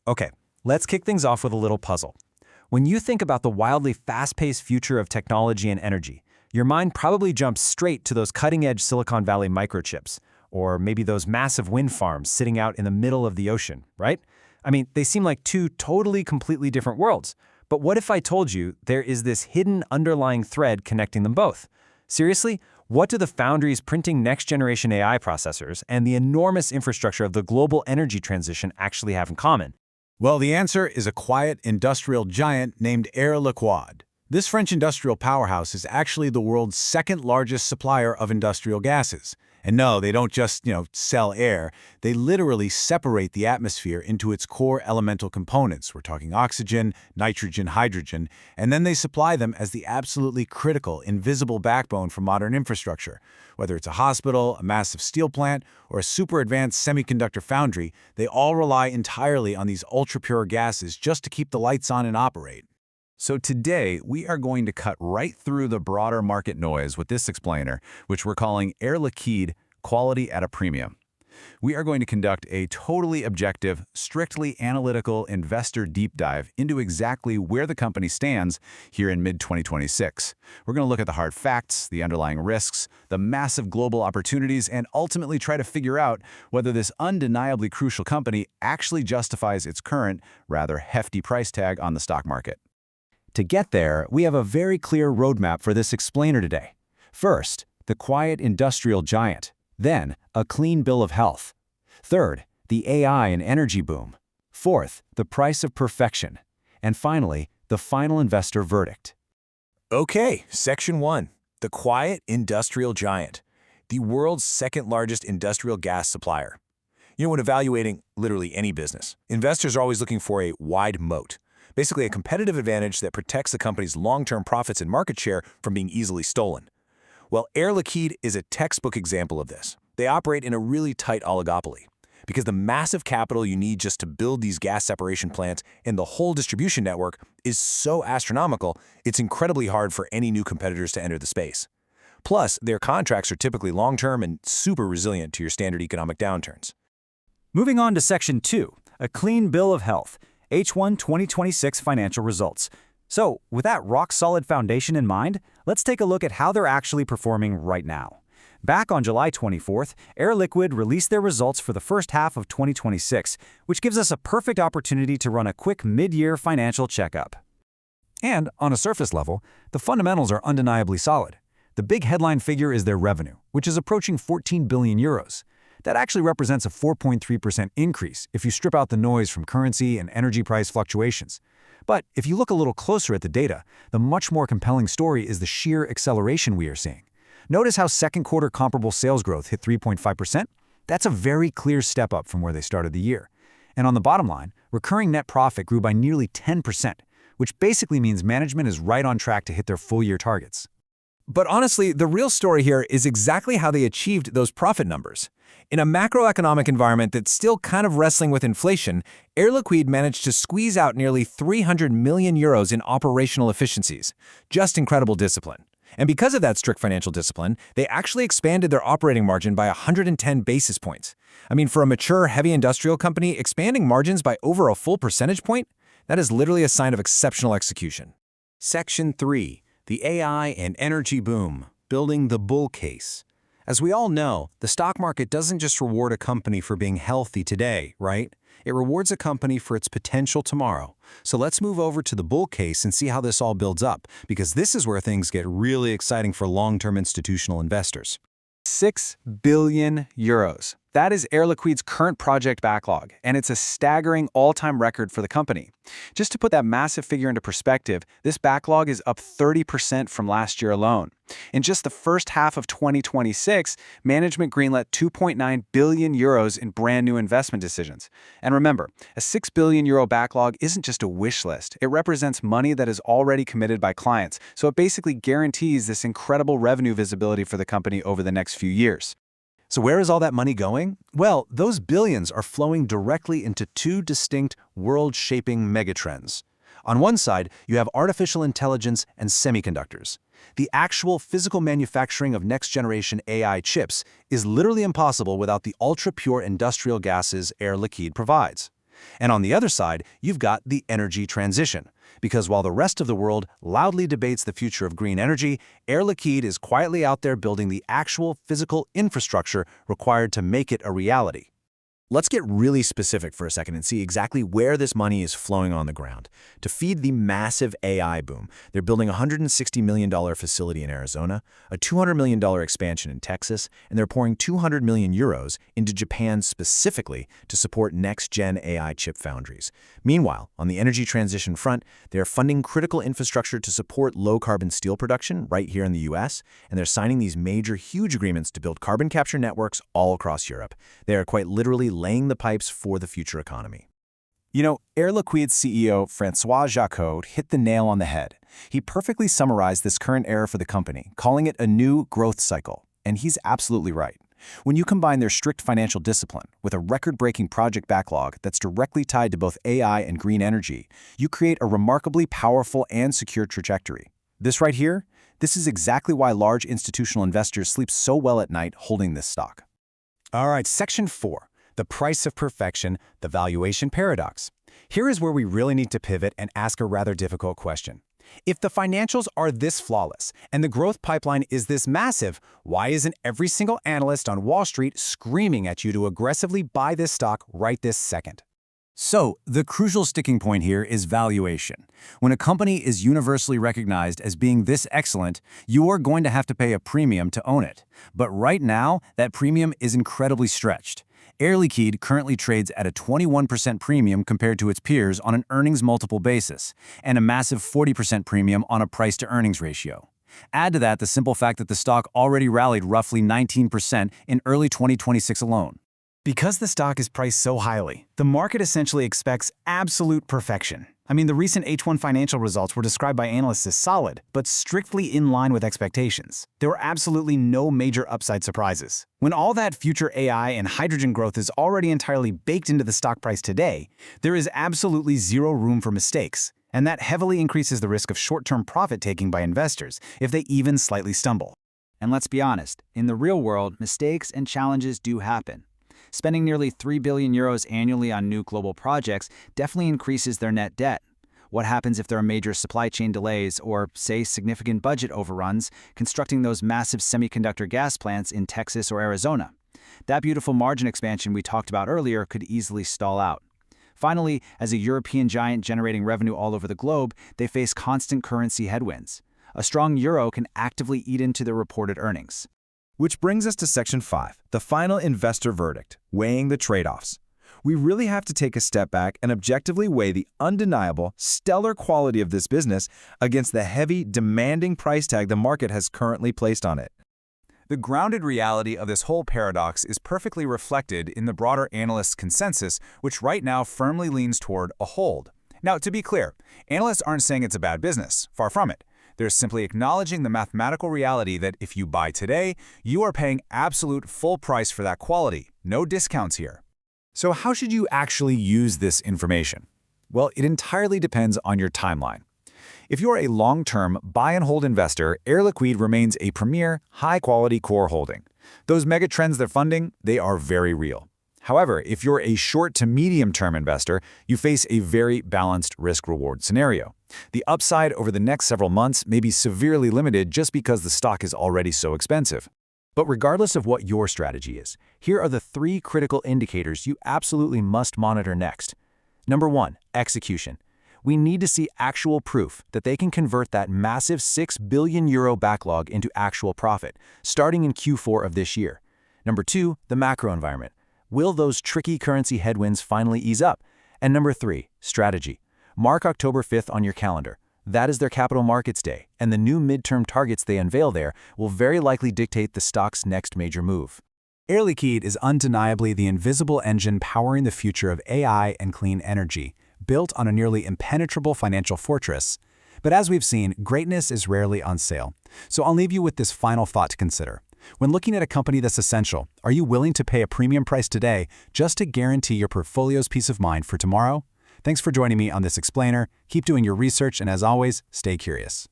Okay, let's kick things off with a little puzzle. When you think about the wildly fast-paced future of technology and energy, your mind probably jumps straight to those cutting-edge Silicon Valley microchips, or maybe those massive wind farms sitting out in the middle of the ocean, right? I mean, they seem like two totally, completely different worlds. But what if I told you there is this hidden underlying thread connecting them both? Seriously, what do the foundries printing next-generation AI processors and the enormous infrastructure of the global energy transition actually have in common? Well, the answer is a quiet industrial giant named Air Liquide. This French industrial powerhouse is actually the world's second-largest supplier of industrial gases. And no, they don't just, sell air. They literally separate the atmosphere into its core elemental components. We're talking oxygen, nitrogen, hydrogen, and then they supply them as the absolutely critical, invisible backbone for modern infrastructure. Whether it's a hospital, a massive steel plant, or a super advanced semiconductor foundry, they all rely entirely on these ultra-pure gases just to keep the lights on and operate. So today, we are going to cut right through the broader market noise with this explainer, which we're calling Air Liquide Quality at a Premium. We are going to conduct a totally objective, strictly analytical investor deep dive into exactly where the company stands here in mid-2026. We're going to look at the hard facts, the underlying risks, the massive global opportunities, and ultimately try to figure out whether this undeniably crucial company actually justifies its current, rather hefty price tag on the stock market. To get there, we have a very clear roadmap for this explainer today. First, the quiet industrial giant. Then, a clean bill of health. Third, the AI and energy boom. Fourth, the price of perfection. And finally, the final investor verdict. Okay, Section 1. The quiet industrial giant. The world's second-largest industrial gas supplier. When evaluating literally any business, investors are always looking for a wide moat. Basically, a competitive advantage that protects the company's long-term profits and market share from being easily stolen. Well, Air Liquide is a textbook example of this. They operate in a really tight oligopoly. Because the massive capital you need just to build these gas separation plants and the whole distribution network is so astronomical, it's incredibly hard for any new competitors to enter the space. Plus, their contracts are typically long-term and super resilient to your standard economic downturns. Moving on to Section 2, a clean bill of health. H1 2026 financial results. So, with that rock-solid foundation in mind, let's take a look at how they're actually performing right now. Back on July 24th, Air Liquide released their results for the first half of 2026, which gives us a perfect opportunity to run a quick mid-year financial checkup. And, on a surface level, the fundamentals are undeniably solid. The big headline figure is their revenue, which is approaching 14 billion euros. That actually represents a 4.3% increase if you strip out the noise from currency and energy price fluctuations. But if you look a little closer at the data, the much more compelling story is the sheer acceleration we are seeing. Notice how second quarter comparable sales growth hit 3.5%? That's a very clear step up from where they started the year. And on the bottom line, recurring net profit grew by nearly 10%, which basically means management is right on track to hit their full-year targets. But honestly, the real story here is exactly how they achieved those profit numbers. In a macroeconomic environment that's still kind of wrestling with inflation, Air Liquide managed to squeeze out nearly 300 million euros in operational efficiencies. Just incredible discipline. And because of that strict financial discipline, they actually expanded their operating margin by 110 basis points. I mean, for a mature, heavy industrial company, expanding margins by over a full percentage point? That is literally a sign of exceptional execution. Section 3. The AI and energy boom. Building the bull case. As we all know, the stock market doesn't just reward a company for being healthy today, right? It rewards a company for its potential tomorrow. So let's move over to the bull case and see how this all builds up, because this is where things get really exciting for long-term institutional investors. 6 billion euros. That is Air Liquide's current project backlog, and it's a staggering all-time record for the company. Just to put that massive figure into perspective, this backlog is up 30% from last year alone. In just the first half of 2026, management greenlit 2.9 billion euros in brand new investment decisions. And remember, a 6 billion euro backlog isn't just a wish list. It represents money that is already committed by clients, so it basically guarantees this incredible revenue visibility for the company over the next few years. So where is all that money going? Well, those billions are flowing directly into two distinct world-shaping megatrends. On one side, you have artificial intelligence and semiconductors. The actual physical manufacturing of next-generation AI chips is literally impossible without the ultra-pure industrial gases Air Liquide provides. And on the other side, you've got the energy transition. Because while the rest of the world loudly debates the future of green energy, Air Liquide is quietly out there building the actual physical infrastructure required to make it a reality. Let's get really specific for a second and see exactly where this money is flowing on the ground. To feed the massive AI boom, they're building a $160 million facility in Arizona, a $200 million expansion in Texas, and they're pouring 200 million euros into Japan specifically to support next-gen AI chip foundries. Meanwhile, on the energy transition front, they're funding critical infrastructure to support low-carbon steel production right here in the US, and they're signing these major, huge agreements to build carbon capture networks all across Europe. They are quite literally laying the pipes for the future economy. You know, Air Liquide's CEO, François Jacot, hit the nail on the head. He perfectly summarized this current era for the company, calling it a new growth cycle. And he's absolutely right. When you combine their strict financial discipline with a record-breaking project backlog that's directly tied to both AI and green energy, you create a remarkably powerful and secure trajectory. This right here, this is exactly why large institutional investors sleep so well at night holding this stock. All right, Section 4. The price of perfection, the valuation paradox. Here is where we really need to pivot and ask a rather difficult question. If the financials are this flawless and the growth pipeline is this massive, why isn't every single analyst on Wall Street screaming at you to aggressively buy this stock right this second? So, the crucial sticking point here is valuation. When a company is universally recognized as being this excellent, you are going to have to pay a premium to own it. But right now, that premium is incredibly stretched. Air Liquide currently trades at a 21% premium compared to its peers on an earnings multiple basis, and a massive 40% premium on a price-to-earnings ratio. Add to that the simple fact that the stock already rallied roughly 19% in early 2026 alone. Because the stock is priced so highly, the market essentially expects absolute perfection. I mean, the recent H1 financial results were described by analysts as solid, but strictly in line with expectations. There were absolutely no major upside surprises. When all that future AI and hydrogen growth is already entirely baked into the stock price today, there is absolutely zero room for mistakes, and that heavily increases the risk of short-term profit-taking by investors if they even slightly stumble. And let's be honest, in the real world, mistakes and challenges do happen. Spending nearly 3 billion euros annually on new global projects definitely increases their net debt. What happens if there are major supply chain delays or, say, significant budget overruns constructing those massive semiconductor gas plants in Texas or Arizona? That beautiful margin expansion we talked about earlier could easily stall out. Finally, as a European giant generating revenue all over the globe, they face constant currency headwinds. A strong euro can actively eat into their reported earnings. Which brings us to Section 5, the final investor verdict, weighing the trade-offs. We really have to take a step back and objectively weigh the undeniable, stellar quality of this business against the heavy, demanding price tag the market has currently placed on it. The grounded reality of this whole paradox is perfectly reflected in the broader analyst consensus, which right now firmly leans toward a hold. Now, to be clear, analysts aren't saying it's a bad business, far from it. They're simply acknowledging the mathematical reality that if you buy today, you are paying absolute full price for that quality. No discounts here. So how should you actually use this information? Well, it entirely depends on your timeline. If you're a long-term buy-and-hold investor, Air Liquide remains a premier, high-quality core holding. Those megatrends they're funding, they are very real. However, if you're a short to medium-term investor, you face a very balanced risk-reward scenario. The upside over the next several months may be severely limited just because the stock is already so expensive. But regardless of what your strategy is, here are the 3 critical indicators you absolutely must monitor next. Number 1, execution. We need to see actual proof that they can convert that massive 6 billion euro backlog into actual profit, starting in Q4 of this year. Number 2, the macro environment. Will those tricky currency headwinds finally ease up? And number 3, strategy. Mark October 5th on your calendar. That is their Capital Markets Day, and the new midterm targets they unveil there will very likely dictate the stock's next major move. Air Liquide is undeniably the invisible engine powering the future of AI and clean energy, built on a nearly impenetrable financial fortress. But as we've seen, greatness is rarely on sale. So I'll leave you with this final thought to consider. When looking at a company that's essential, are you willing to pay a premium price today just to guarantee your portfolio's peace of mind for tomorrow? Thanks for joining me on this explainer. Keep doing your research, and as always, stay curious.